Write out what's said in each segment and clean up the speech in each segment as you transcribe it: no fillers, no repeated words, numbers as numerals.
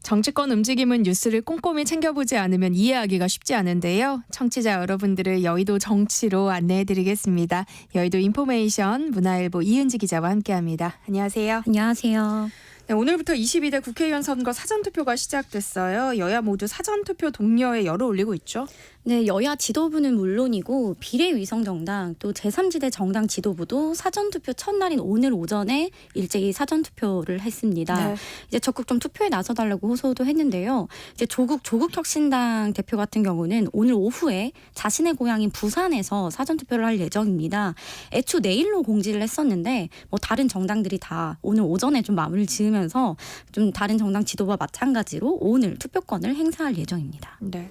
정치권 움직임은 뉴스를 꼼꼼히 챙겨보지 않으면 이해하기가 쉽지 않은데요. 청취자 여러분들을 여의도 정치로 안내해드리겠습니다. 여의도 인포메이션 문화일보 이은지 기자와 함께합니다. 안녕하세요. 안녕하세요. 네, 오늘부터 22대 국회의원 선거 사전투표가 시작됐어요. 여야 모두 사전투표 독려에 열을 올리고 있죠. 네, 여야 지도부는 물론이고 비례위성정당 또 제3지대 정당 지도부도 사전투표 첫날인 오늘 오전에 일제히 사전투표를 했습니다. 네. 이제 적극 좀 투표에 나서달라고 호소도 했는데요. 이제 조국혁신당 대표 같은 경우는 오늘 오후에 자신의 고향인 부산에서 사전투표를 할 예정입니다. 애초 내일로 공지를 했었는데 뭐 다른 정당들이 다 오늘 오전에 좀 마무리를 지으면서 좀 다른 정당 지도부와 마찬가지로 오늘 투표권을 행사할 예정입니다. 네.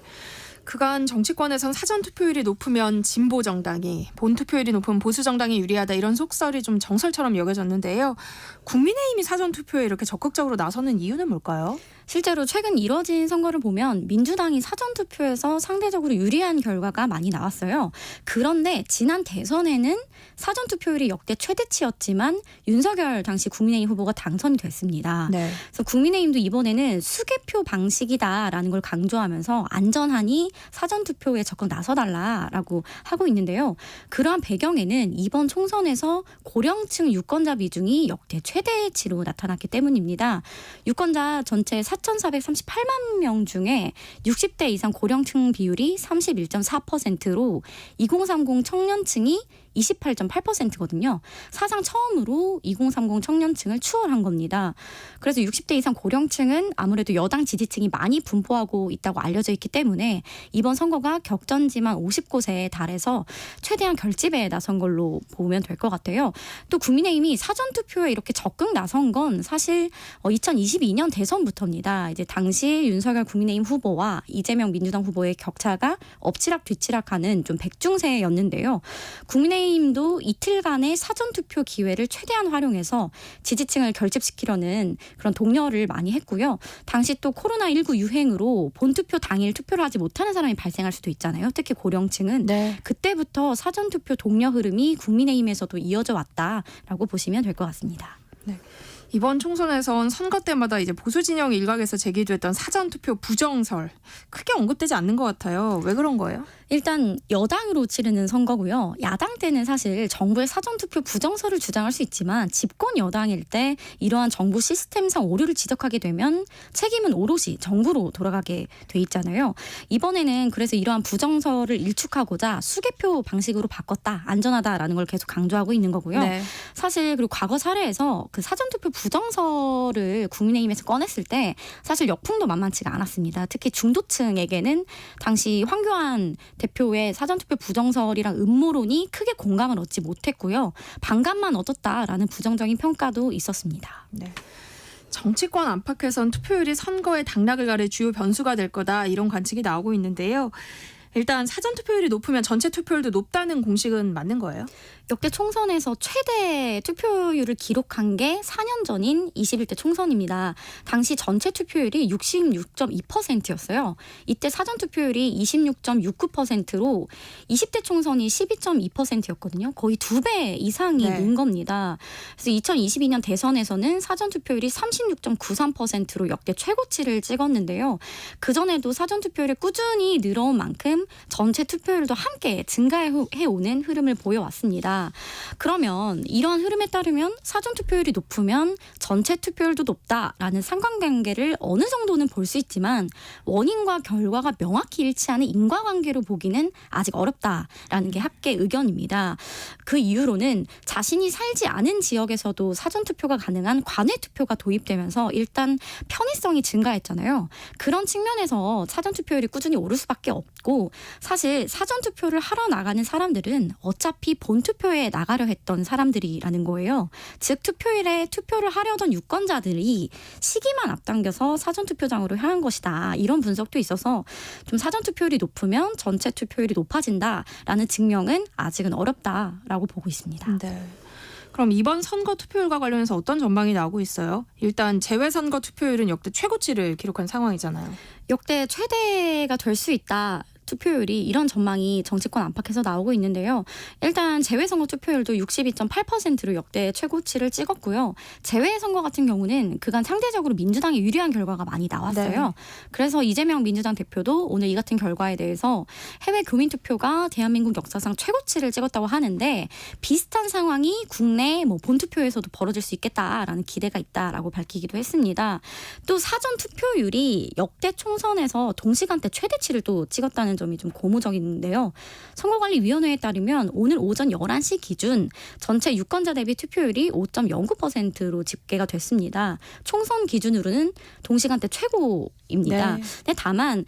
그간 정치권에선 사전투표율이 높으면 진보 정당이, 본투표율이 높은 보수 정당이 유리하다 이런 속설이 좀 정설처럼 여겨졌는데요. 국민의힘이 사전투표에 이렇게 적극적으로 나서는 이유는 뭘까요? 실제로 최근 이뤄진 선거를 보면 민주당이 사전투표에서 상대적으로 유리한 결과가 많이 나왔어요. 그런데 지난 대선에는 사전투표율이 역대 최대치였지만 윤석열 당시 국민의힘 후보가 당선이 됐습니다. 네. 그래서 국민의힘도 이번에는 수개표 방식이다라는 걸 강조하면서 안전하니 사전투표에 적극 나서달라라고 하고 있는데요. 그러한 배경에는 이번 총선에서 고령층 유권자 비중이 역대 최대치로 나타났기 때문입니다. 유권자 전체 4,438만 명 중에 60대 이상 고령층 비율이 31.4%로 2030 청년층이 28.8%거든요. 사상 처음으로 2030 청년층을 추월한 겁니다. 그래서 60대 이상 고령층은 아무래도 여당 지지층이 많이 분포하고 있다고 알려져 있기 때문에 이번 선거가 격전지만 50곳에 달해서 최대한 결집에 나선 걸로 보면 될 것 같아요. 또 국민의힘이 사전투표에 이렇게 적극 나선 건 사실 2022년 대선부터입니다. 이제 당시 윤석열 국민의힘 후보와 이재명 민주당 후보의 격차가 엎치락 뒤치락하는 좀 백중세였는데요. 국민의힘도 이틀간의 사전투표 기회를 최대한 활용해서 지지층을 결집시키려는 그런 독려를 많이 했고요. 당시 또 코로나19 유행으로 본투표 당일 투표를 하지 못하는 사람이 발생할 수도 있잖아요. 특히 고령층은. 네. 그때부터 사전투표 독려 흐름이 국민의힘에서도 이어져 왔다라고 보시면 될 것 같습니다. 네. 이번 총선에선 선거 때마다 이제 보수 진영 일각에서 제기됐던 사전투표 부정설 크게 언급되지 않는 것 같아요. 왜 그런 거예요? 일단 여당으로 치르는 선거고요. 야당 때는 사실 정부의 사전투표 부정설을 주장할 수 있지만 집권 여당일 때 이러한 정부 시스템상 오류를 지적하게 되면 책임은 오롯이 정부로 돌아가게 돼 있잖아요. 이번에는 그래서 이러한 부정설을 일축하고자 수개표 방식으로 바꿨다. 안전하다라는 걸 계속 강조하고 있는 거고요. 네. 사실 그리고 과거 사례에서 그 사전투표 부정설을 국민의힘에서 꺼냈을 때 사실 역풍도 만만치가 않았습니다. 특히 중도층에게는 당시 황교안 대표의 사전투표 부정설이랑 음모론이 크게 공감을 얻지 못했고요. 반감만 얻었다라는 부정적인 평가도 있었습니다. 네. 정치권 안팎에선 투표율이 선거의 당락을 가릴 주요 변수가 될 거다 이런 관측이 나오고 있는데요. 일단 사전투표율이 높으면 전체 투표율도 높다는 공식은 맞는 거예요? 역대 총선에서 최대 투표율을 기록한 게 4년 전인 21대 총선입니다. 당시 전체 투표율이 66.2%였어요. 이때 사전투표율이 26.69%로 20대 총선이 12.2%였거든요. 거의 2배 이상이 네. 는 겁니다. 그래서 2022년 대선에서는 사전투표율이 36.93%로 역대 최고치를 찍었는데요. 그전에도 사전투표율이 꾸준히 늘어온 만큼 전체 투표율도 함께 증가해오는 흐름을 보여왔습니다. 그러면 이러한 흐름에 따르면 사전투표율이 높으면 전체 투표율도 높다라는 상관관계를 어느 정도는 볼 수 있지만 원인과 결과가 명확히 일치하는 인과관계로 보기는 아직 어렵다라는 게 학계 의견입니다. 그 이유로는 자신이 살지 않은 지역에서도 사전투표가 가능한 관외투표가 도입되면서 일단 편의성이 증가했잖아요. 그런 측면에서 사전투표율이 꾸준히 오를 수밖에 없고 사실 사전투표를 하러 나가는 사람들은 어차피 본투표에 나가려 했던 사람들이라는 거예요. 즉 투표일에 투표를 하려던 유권자들이 시기만 앞당겨서 사전투표장으로 향한 것이다. 이런 분석도 있어서 좀 사전투표율이 높으면 전체 투표율이 높아진다라는 증명은 아직은 어렵다라고 보고 있습니다. 네. 그럼 이번 선거 투표율과 관련해서 어떤 전망이 나오고 있어요? 일단 재외선거 투표율은 역대 최고치를 기록한 상황이잖아요. 역대 최대가 될 수 있다. 투표율이 이런 전망이 정치권 안팎에서 나오고 있는데요. 일단 재외선거 투표율도 62.8%로 역대 최고치를 찍었고요. 재외선거 같은 경우는 그간 상대적으로 민주당이 유리한 결과가 많이 나왔어요. 네. 그래서 이재명 민주당 대표도 오늘 이 같은 결과에 대해서 해외 교민 투표가 대한민국 역사상 최고치를 찍었다고 하는데 비슷한 상황이 국내 본투표에서도 벌어질 수 있겠다라는 기대가 있다라고 밝히기도 했습니다. 또 사전 투표율이 역대 총선에서 동시간대 최대치를 또 찍었다는 점이 좀 고무적인데요. 선거관리위원회에 따르면 오늘 오전 11시 기준 전체 유권자 대비 투표율이 5.09%로 집계가 됐습니다. 총선 기준으로는 동시간대 최고입니다. 네. 근데 다만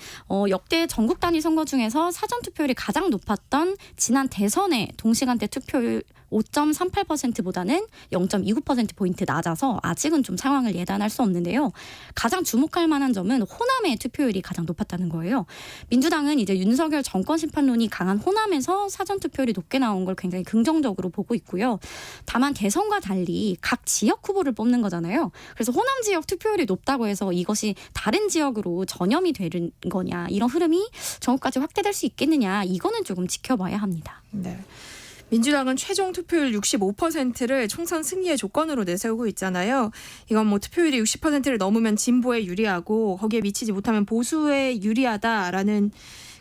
역대 전국 단위 선거 중에서 사전 투표율이 가장 높았던 지난 대선의 동시간대 투표율 5.38%보다는 0.29%포인트 낮아서 아직은 좀 상황을 예단할 수 없는데요. 가장 주목할 만한 점은 호남의 투표율이 가장 높았다는 거예요. 민주당은 이제 윤석열 정권 심판론이 강한 호남에서 사전 투표율이 높게 나온 걸 굉장히 긍정적으로 보고 있고요. 다만 대선과 달리 각 지역 후보를 뽑는 거잖아요. 그래서 호남 지역 투표율이 높다고 해서 이것이 다른 지역으로 전염이 되는 거냐, 이런 흐름이 전국까지 확대될 수 있겠느냐, 이거는 조금 지켜봐야 합니다. 네. 민주당은 최종 투표율 65%를 총선 승리의 조건으로 내세우고 있잖아요. 이건 투표율이 60%를 넘으면 진보에 유리하고 거기에 미치지 못하면 보수에 유리하다라는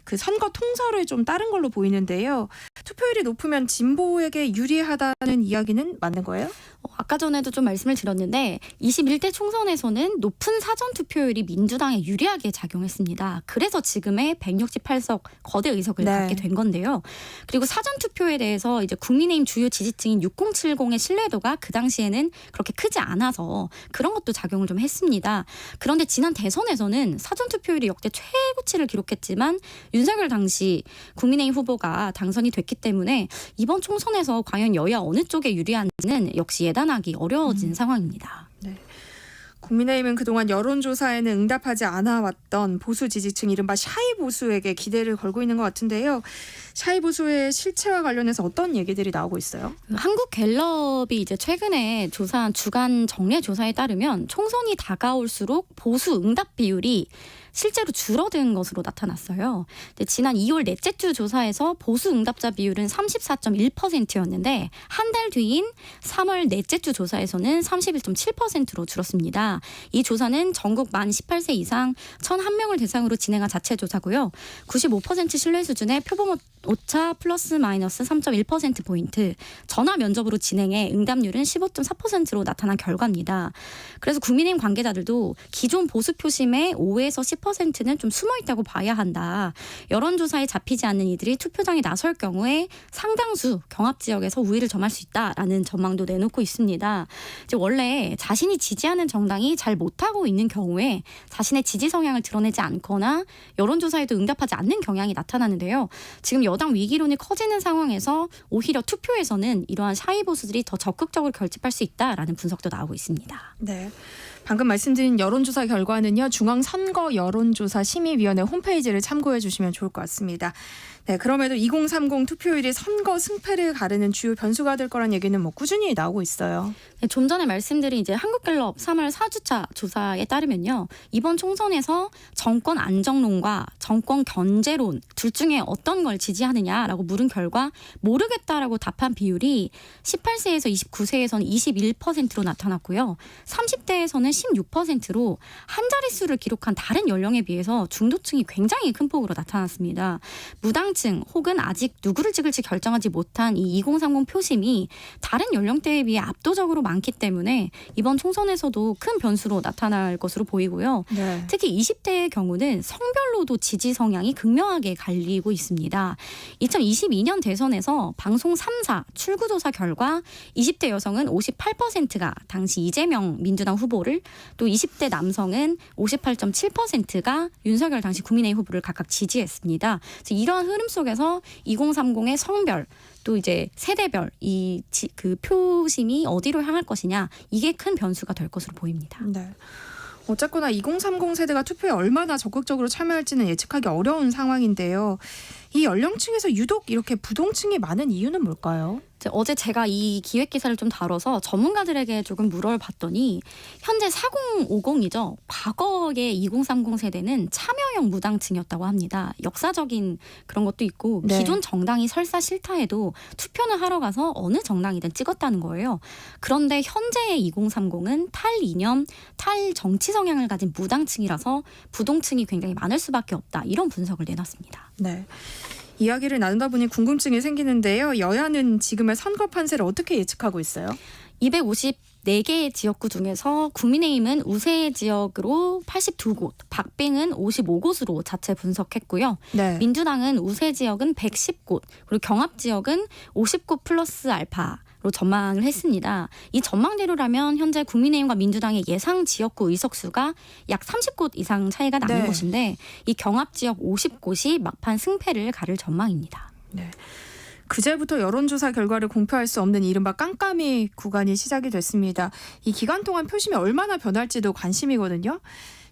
그 선거 통설을 좀 따른 걸로 보이는데요. 투표율이 높으면 진보에게 유리하다는 이야기는 맞는 거예요? 아까 전에도 좀 말씀을 드렸는데 21대 총선에서는 높은 사전 투표율이 민주당에 유리하게 작용했습니다. 그래서 지금의 168석 거대 의석을 네. 갖게 된 건데요. 그리고 사전 투표에 대해서 이제 국민의힘 주요 지지층인 6070의 신뢰도가 그 당시에는 그렇게 크지 않아서 그런 것도 작용을 좀 했습니다. 그런데 지난 대선에서는 사전 투표율이 역대 최고치를 기록했지만 윤석열 당시 국민의힘 후보가 당선이 됐기 때문에 이번 총선에서 과연 여야 어느 쪽에 유리한지는 역시 예단하기 어려워진 상황입니다. 네. 국민의힘은 그동안 여론조사에는 응답하지 않아 왔던 보수 지지층 이른바 샤이 보수에게 기대를 걸고 있는 것 같은데요. 샤이 보수의 실체와 관련해서 어떤 얘기들이 나오고 있어요? 한국갤럽이 이제 최근에 조사한 주간 정례 조사에 따르면 총선이 다가올수록 보수 응답 비율이 실제로 줄어든 것으로 나타났어요. 지난 2월 넷째 주 조사에서 보수 응답자 비율은 34.1%였는데 한 달 뒤인 3월 넷째 주 조사에서는 31.7%로 줄었습니다. 이 조사는 전국 만 18세 이상 1,001명을 대상으로 진행한 자체 조사고요. 95% 신뢰 수준의 표본 오차 플러스 마이너스 3.1%포인트, 전화 면접으로 진행해 응답률은 15.4%로 나타난 결과입니다. 그래서 국민의힘 관계자들도 기존 보수 표심의 5에서 10%는 좀 숨어있다고 봐야 한다. 여론조사에 잡히지 않는 이들이 투표장에 나설 경우에 상당수 경합지역에서 우위를 점할 수 있다라는 전망도 내놓고 있습니다. 이제 원래 자신이 지지하는 정당이 잘 못하고 있는 경우에 자신의 지지 성향을 드러내지 않거나 여론조사에도 응답하지 않는 경향이 나타나는데요. 지금 여당 위기론이 커지는 상황에서 오히려 투표에서는 이러한 샤이 보수들이 더 적극적으로 결집할 수 있다라는 분석도 나오고 있습니다. 네. 방금 말씀드린 여론조사 결과는요. 중앙선거 여론조사 심의위원회 홈페이지를 참고해 주시면 좋을 것 같습니다. 네, 그럼에도 2030 투표율이 선거 승패를 가르는 주요 변수가 될 거란 얘기는 꾸준히 나오고 있어요. 네, 좀 전에 말씀드린 이제 한국갤럽 3월 4주차 조사에 따르면요. 이번 총선에서 정권 안정론과 정권 견제론 둘 중에 어떤 걸 지지하느냐라고 물은 결과 모르겠다라고 답한 비율이 18세에서 29세에서는 21%로 나타났고요. 30대에서는 16%로 한 자릿수를 기록한 다른 연령에 비해서 중도층이 굉장히 큰 폭으로 나타났습니다. 무당층 혹은 아직 누구를 찍을지 결정하지 못한 이 2030 표심이 다른 연령대에 비해 압도적으로 많기 때문에 이번 총선에서도 큰 변수로 나타날 것으로 보이고요. 네. 특히 20대의 경우는 성별로도 지지 성향이 극명하게 갈리고 있습니다. 2022년 대선에서 방송 3사 출구조사 결과 20대 여성은 58%가 당시 이재명 민주당 후보를, 또 20대 남성은 58.7%가 윤석열 당시 국민의힘 후보를 각각 지지했습니다. 그래서 이러한 흐름 속에서 2030의 성별, 또 이제 세대별 그 표심이 어디로 향할 것이냐, 이게 큰 변수가 될 것으로 보입니다. 네. 어쨌거나 2030 세대가 투표에 얼마나 적극적으로 참여할지는 예측하기 어려운 상황인데요. 이 연령층에서 유독 이렇게 부동층이 많은 이유는 뭘까요? 어제 제가 이 기획 기사를 좀 다뤄서 전문가들에게 조금 물어봤더니 현재 4050이죠. 과거의 2030 세대는 참여형 무당층이었다고 합니다. 역사적인 그런 것도 있고 네. 기존 정당이 설사 싫다 해도 투표는 하러 가서 어느 정당이든 찍었다는 거예요. 그런데 현재의 2030은 탈이념, 탈정치 성향을 가진 무당층이라서 부동층이 굉장히 많을 수밖에 없다. 이런 분석을 내놨습니다. 네. 이야기를 나누다 보니 궁금증이 생기는데요. 여야는 지금의 선거 판세를 어떻게 예측하고 있어요? 254개의 지역구 중에서 국민의힘은 우세 지역으로 82곳, 박빙은 55곳으로 자체 분석했고요. 네. 민주당은 우세 지역은 110곳, 그리고 경합 지역은 50곳 플러스 알파로 전망을 했습니다. 이 전망대로라면 현재 국민의힘과 민주당의 예상 지역구 의석수가 약 30곳 이상 차이가 나는 네. 것인데 이 경합 지역 50곳이 막판 승패를 가를 전망입니다. 네. 그제부터 여론조사 결과를 공표할 수 없는 이른바 깜깜이 구간이 시작이 됐습니다. 이 기간 동안 표심이 얼마나 변할지도 관심이거든요.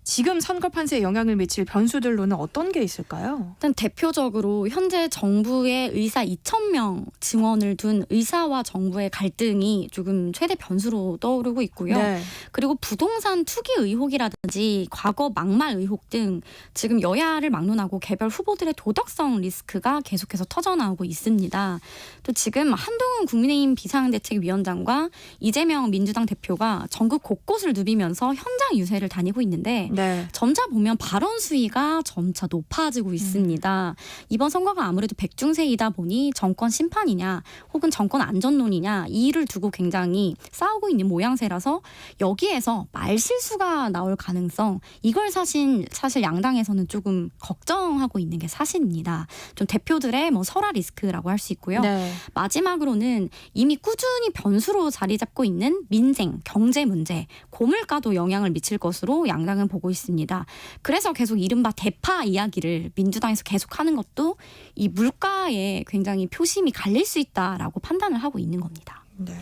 지금 선거 판세에 영향을 미칠 변수들로는 어떤 게 있을까요? 일단 대표적으로 현재 정부의 의사 2,000명 증원을 둔 의사와 정부의 갈등이 조금 최대 변수로 떠오르고 있고요. 네. 그리고 부동산 투기 의혹이라든지 과거 막말 의혹 등 지금 여야를 막론하고 개별 후보들의 도덕성 리스크가 계속해서 터져나오고 있습니다. 또 지금 한동훈 국민의힘 비상대책위원장과 이재명 민주당 대표가 전국 곳곳을 누비면서 현장 유세를 다니고 있는데 네. 점차 보면 발언 수위가 점차 높아지고 있습니다. 이번 선거가 아무래도 백중세이다 보니 정권 심판이냐 혹은 정권 안전론이냐 이 일을 두고 굉장히 싸우고 있는 모양새라서 여기에서 말실수가 나올 가능성 이걸 사실 양당에서는 조금 걱정하고 있는 게 사실입니다. 좀 대표들의 설화 리스크라고 할 수 있고요. 네. 마지막으로는 이미 꾸준히 변수로 자리 잡고 있는 민생, 경제 문제, 고물가도 영향을 미칠 것으로 양당은 보고 있습니다. 그래서 계속 이른바 대파 이야기를 민주당에서 계속하는 것도 이 물가에 굉장히 표심이 갈릴 수 있다라고 판단을 하고 있는 겁니다. 네.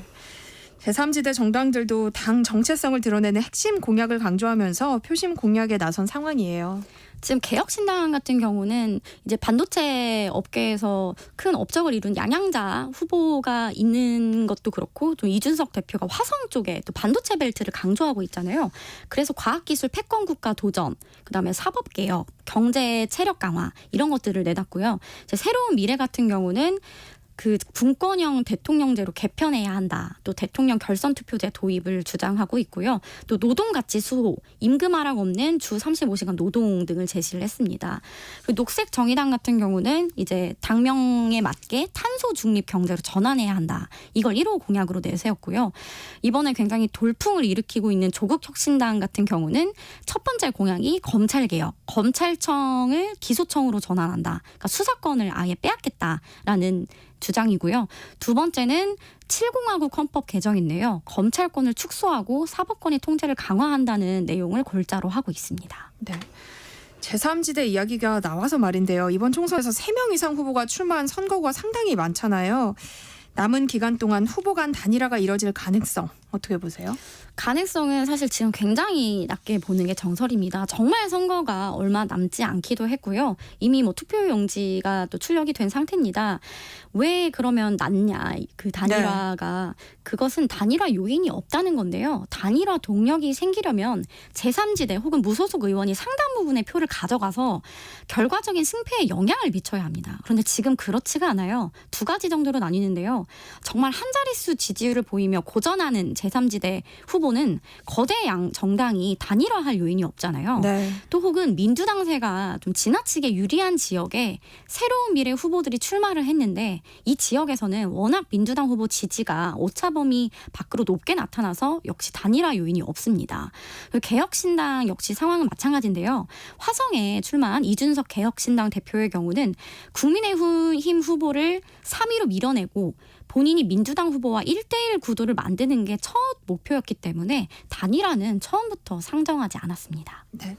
제3지대 정당들도 당 정체성을 드러내는 핵심 공약을 강조하면서 표심 공약에 나선 상황이에요. 지금 개혁신당 같은 경우는 이제 반도체 업계에서 큰 업적을 이룬 양양자 후보가 있는 것도 그렇고 좀 이준석 대표가 화성 쪽에 또 반도체 벨트를 강조하고 있잖아요. 그래서 과학기술 패권국가 도전, 그다음에 사법개혁, 경제 체력 강화 이런 것들을 내놨고요. 이제 새로운 미래 같은 경우는 그 분권형 대통령제로 개편해야 한다. 또 대통령 결선 투표제 도입을 주장하고 있고요. 또 노동 가치 수호, 임금 하락 없는 주 35시간 노동 등을 제시를 했습니다. 녹색 정의당 같은 경우는 이제 당명에 맞게 탄소 중립 경제로 전환해야 한다. 이걸 1호 공약으로 내세웠고요. 이번에 굉장히 돌풍을 일으키고 있는 조국혁신당 같은 경우는 첫 번째 공약이 검찰 개혁, 검찰청을 기소청으로 전환한다. 그러니까 수사권을 아예 빼앗겠다라는 주장이고요. 두 번째는 7공화국 헌법 개정인데요. 검찰권을 축소하고 사법권의 통제를 강화한다는 내용을 골자로 하고 있습니다. 네. 제3지대 이야기가 나와서 말인데요. 이번 총선에서 3명 이상 후보가 출마한 선거가 상당히 많잖아요. 남은 기간 동안 후보 간 단일화가 이뤄질 가능성 어떻게 보세요? 가능성은 사실 지금 굉장히 낮게 보는 게 정설입니다. 정말 선거가 얼마 남지 않기도 했고요. 이미 투표용지가 또 출력이 된 상태입니다. 왜 그러면 낮냐? 그 단일화가 그것은 단일화 요인이 없다는 건데요. 단일화 동력이 생기려면 제3지대 혹은 무소속 의원이 상당 부분의 표를 가져가서 결과적인 승패에 영향을 미쳐야 합니다. 그런데 지금 그렇지가 않아요. 두 가지 정도로 나뉘는데요. 정말 한 자릿수 지지율을 보이며 고전하는 제3지대 후보는 거대 정당이 단일화할 요인이 없잖아요. 네. 또 혹은 민주당세가 좀 지나치게 유리한 지역에 새로운 미래 후보들이 출마를 했는데 이 지역에서는 워낙 민주당 후보 지지가 오차범위 밖으로 높게 나타나서 역시 단일화 요인이 없습니다. 개혁신당 역시 상황은 마찬가지인데요. 화성에 출마한 이준석 개혁신당 대표의 경우는 국민의힘 후보를 3위로 밀어내고 본인이 민주당 후보와 1대1 구도를 만드는 게 첫 목표였기 때문에 단일화는 처음부터 상정하지 않았습니다. 네.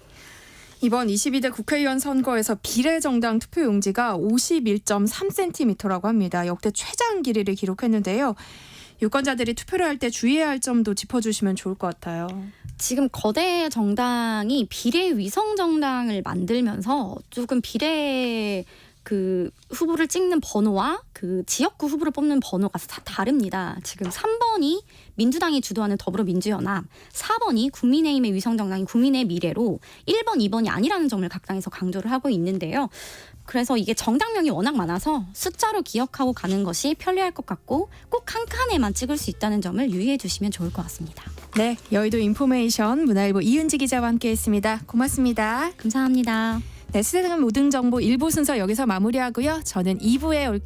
이번 22대 국회의원 선거에서 비례정당 투표용지가 51.3cm라고 합니다. 역대 최장 길이를 기록했는데요. 유권자들이 투표를 할 때 주의해야 할 점도 짚어주시면 좋을 것 같아요. 지금 거대 정당이 비례 위성 정당을 만들면서 조금 비례 그 후보를 찍는 번호와 그 지역구 후보를 뽑는 번호가 다 다릅니다. 지금 3번이 민주당이 주도하는 더불어민주연합, 4번이 국민의힘의 위성정당인 국민의 미래로 1번, 2번이 아니라는 점을 각 당에서 강조를 하고 있는데요. 그래서 이게 정당명이 워낙 많아서 숫자로 기억하고 가는 것이 편리할 것 같고 꼭 한 칸에만 찍을 수 있다는 점을 유의해 주시면 좋을 것 같습니다. 네, 여의도 인포메이션 문화일보 이은지 기자와 함께했습니다. 고맙습니다. 감사합니다. 네, 수세당 모든 정보 1부 순서 여기서 마무리하고요. 저는 2부에 올게요.